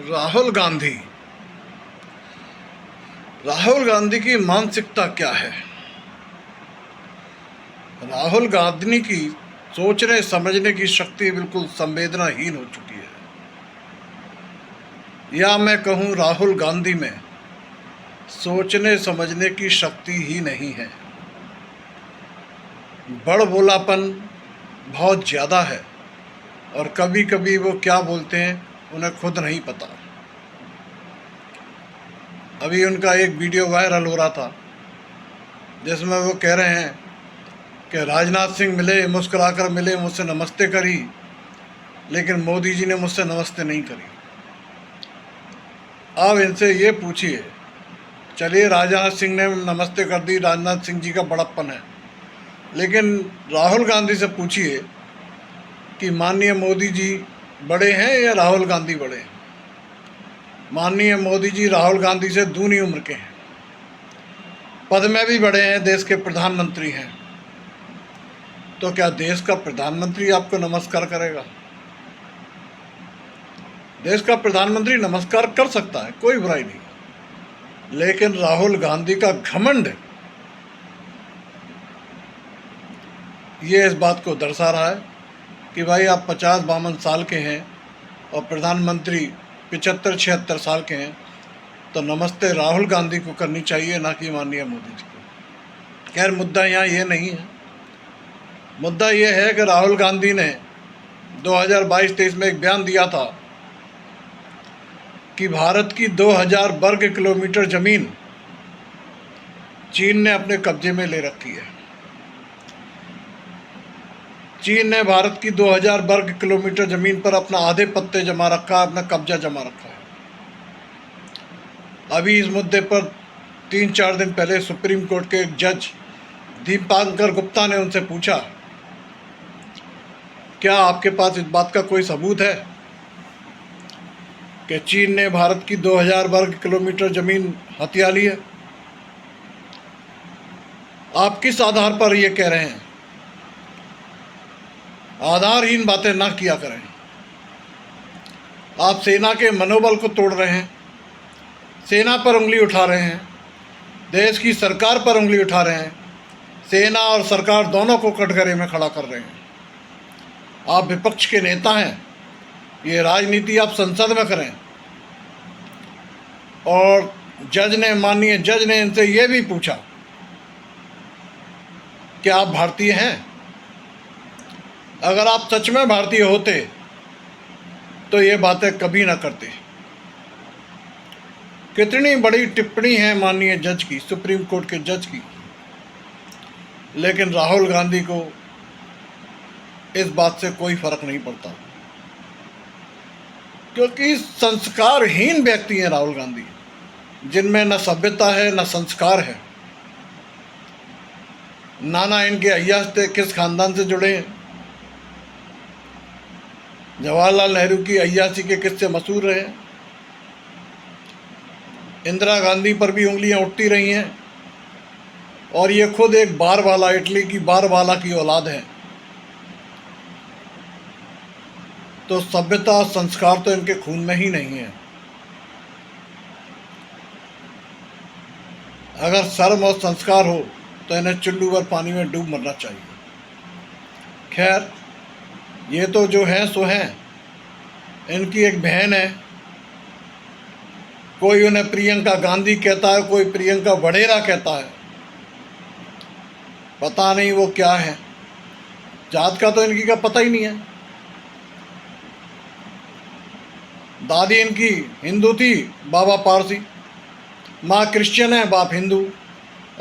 राहुल गांधी राहुल गांधी की मानसिकता क्या है? राहुल गांधी की सोचने समझने की शक्ति बिल्कुल संवेदनाहीन हो चुकी है, या मैं कहूँ राहुल गांधी में सोचने समझने की शक्ति ही नहीं है। बड़ बोलापन बहुत ज़्यादा है और कभी कभी वो क्या बोलते हैं उन्हें खुद नहीं पता। अभी उनका एक वीडियो वायरल हो रहा था जिसमें वो कह रहे हैं कि राजनाथ सिंह मिले, मुस्कुराकर मिले, मुझसे नमस्ते करी, लेकिन मोदी जी ने मुझसे नमस्ते नहीं करी। अब इनसे ये पूछिए, चलिए राजनाथ सिंह ने नमस्ते कर दी, राजनाथ सिंह जी का बड़प्पन है, लेकिन राहुल गांधी से पूछिए कि माननीय मोदी जी बड़े हैं या राहुल गांधी बड़े हैं? माननीय मोदी जी राहुल गांधी से दूनी उम्र के हैं, पद में भी बड़े हैं, देश के प्रधानमंत्री हैं। तो क्या देश का प्रधानमंत्री आपको नमस्कार करेगा? देश का प्रधानमंत्री नमस्कार कर सकता है, कोई बुराई नहीं, लेकिन राहुल गांधी का घमंड ये इस बात को दर्शा रहा है कि भाई आप 50-52 साल के हैं और प्रधानमंत्री 75-76 साल के हैं, तो नमस्ते राहुल गांधी को करनी चाहिए, ना कि माननीय मोदी जी को। खैर, मुद्दा यहाँ ये नहीं है। मुद्दा ये है कि राहुल गांधी ने 2022-23 में एक बयान दिया था कि भारत की 2000 वर्ग किलोमीटर ज़मीन चीन ने अपने कब्जे में ले रखी है। चीन ने भारत की 2000 वर्ग किलोमीटर ज़मीन पर अपना आधे पत्ते जमा रखा है, अपना कब्जा जमा रखा है। अभी इस मुद्दे पर 3-4 दिन पहले सुप्रीम कोर्ट के एक जज दीपांकर गुप्ता ने उनसे पूछा, क्या आपके पास इस बात का कोई सबूत है कि चीन ने भारत की 2000 वर्ग किलोमीटर ज़मीन हथिया ली है? आप किस आधार पर ये कह रहे हैं? आधारहीन बातें ना किया करें। आप सेना के मनोबल को तोड़ रहे हैं, सेना पर उंगली उठा रहे हैं, देश की सरकार पर उंगली उठा रहे हैं, सेना और सरकार दोनों को कटघरे में खड़ा कर रहे हैं। आप विपक्ष के नेता हैं, ये राजनीति आप संसद में करें। और माननीय जज ने इनसे ये भी पूछा कि आप भारतीय हैं? अगर आप सच में भारतीय होते तो ये बातें कभी ना करते। कितनी बड़ी टिप्पणी है माननीय जज की, सुप्रीम कोर्ट के जज की, लेकिन राहुल गांधी को इस बात से कोई फर्क नहीं पड़ता, क्योंकि संस्कारहीन व्यक्ति हैं राहुल गांधी, जिनमें न सभ्यता है न संस्कार है। नाना इनके अय्याज थे, किस खानदान से जुड़े हैं? जवाहरलाल नेहरू की अय्यासी के किस्से मशहूर रहे। इंदिरा गांधी पर भी उंगलियां उठती रही हैं, और ये खुद एक बार वाला, इटली की बार वाला की औलाद है। तो सभ्यता और संस्कार तो इनके खून में ही नहीं है। अगर शर्म और संस्कार हो तो इन्हें चुल्लू भर पानी में डूब मरना चाहिए। खैर, ये तो जो हैं सो हैं। इनकी एक बहन है, कोई उन्हें प्रियंका गांधी कहता है, कोई प्रियंका वडेरा कहता है, पता नहीं वो क्या है। जात का तो इनकी का पता ही नहीं है। दादी इनकी हिंदू थी, बाबा पारसी, माँ क्रिश्चियन है, बाप हिंदू,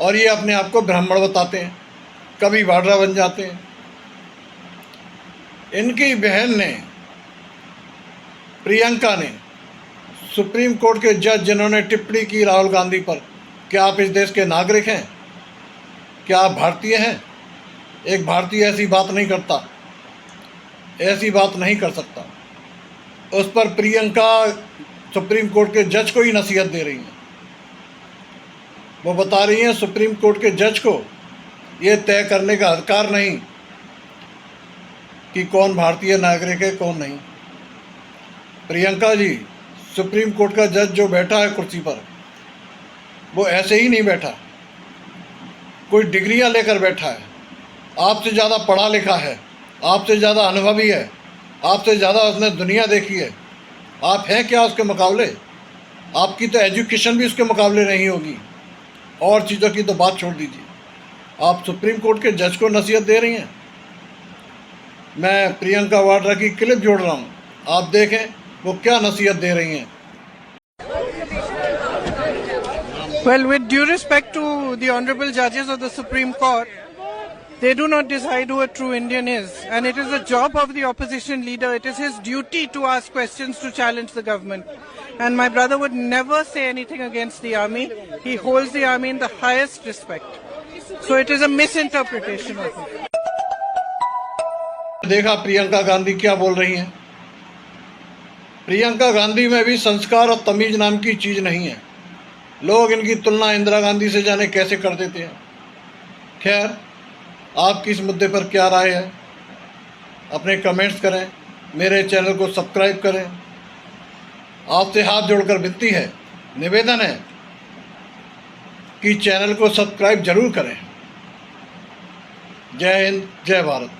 और ये अपने आप को ब्राह्मण बताते हैं, कभी वाड्रा बन जाते हैं। इनकी बहन ने, प्रियंका ने, सुप्रीम कोर्ट के जज जिन्होंने टिप्पणी की राहुल गांधी पर, क्या आप इस देश के नागरिक हैं? क्या आप भारतीय हैं? एक भारतीय ऐसी बात नहीं करता, ऐसी बात नहीं कर सकता। उस पर प्रियंका सुप्रीम कोर्ट के जज को ही नसीहत दे रही हैं। वो बता रही हैं सुप्रीम कोर्ट के जज को ये तय करने का अधिकार नहीं कि कौन भारतीय नागरिक है कौन नहीं। प्रियंका जी, सुप्रीम कोर्ट का जज जो बैठा है कुर्सी पर, वो ऐसे ही नहीं बैठा, कोई डिग्रियां लेकर बैठा है, आपसे ज़्यादा पढ़ा लिखा है, आपसे ज़्यादा अनुभवी है, आपसे ज़्यादा उसने दुनिया देखी है। आप हैं क्या उसके मुकाबले? आपकी तो एजुकेशन भी उसके मुकाबले नहीं होगी, और चीज़ों की तो बात छोड़ दीजिए। आप सुप्रीम कोर्ट के जज को नसीहत दे रही हैं। मैं प्रियंका वाड्रा की क्लिप जोड़ रहा हूँ, आप देखें वो क्या नसीहत दे रही हैं। Well, with due respect to the honorable judges of the Supreme Court, they do not decide who a true Indian is, and it is the job of the opposition leader, it is his duty to ask questions to challenge the government. And my brother would never say anything against the army. He holds the army in the highest respect. So it is a misinterpretation of it. देखा प्रियंका गांधी क्या बोल रही हैं। प्रियंका गांधी में भी संस्कार और तमीज नाम की चीज़ नहीं है। लोग इनकी तुलना इंदिरा गांधी से जाने कैसे कर देते हैं। खैर, आपकी इस मुद्दे पर क्या राय है, अपने कमेंट्स करें, मेरे चैनल को सब्सक्राइब करें। आपसे हाथ जोड़कर विनती है, निवेदन है कि चैनल को सब्सक्राइब जरूर करें। जय हिंद, जय भारत।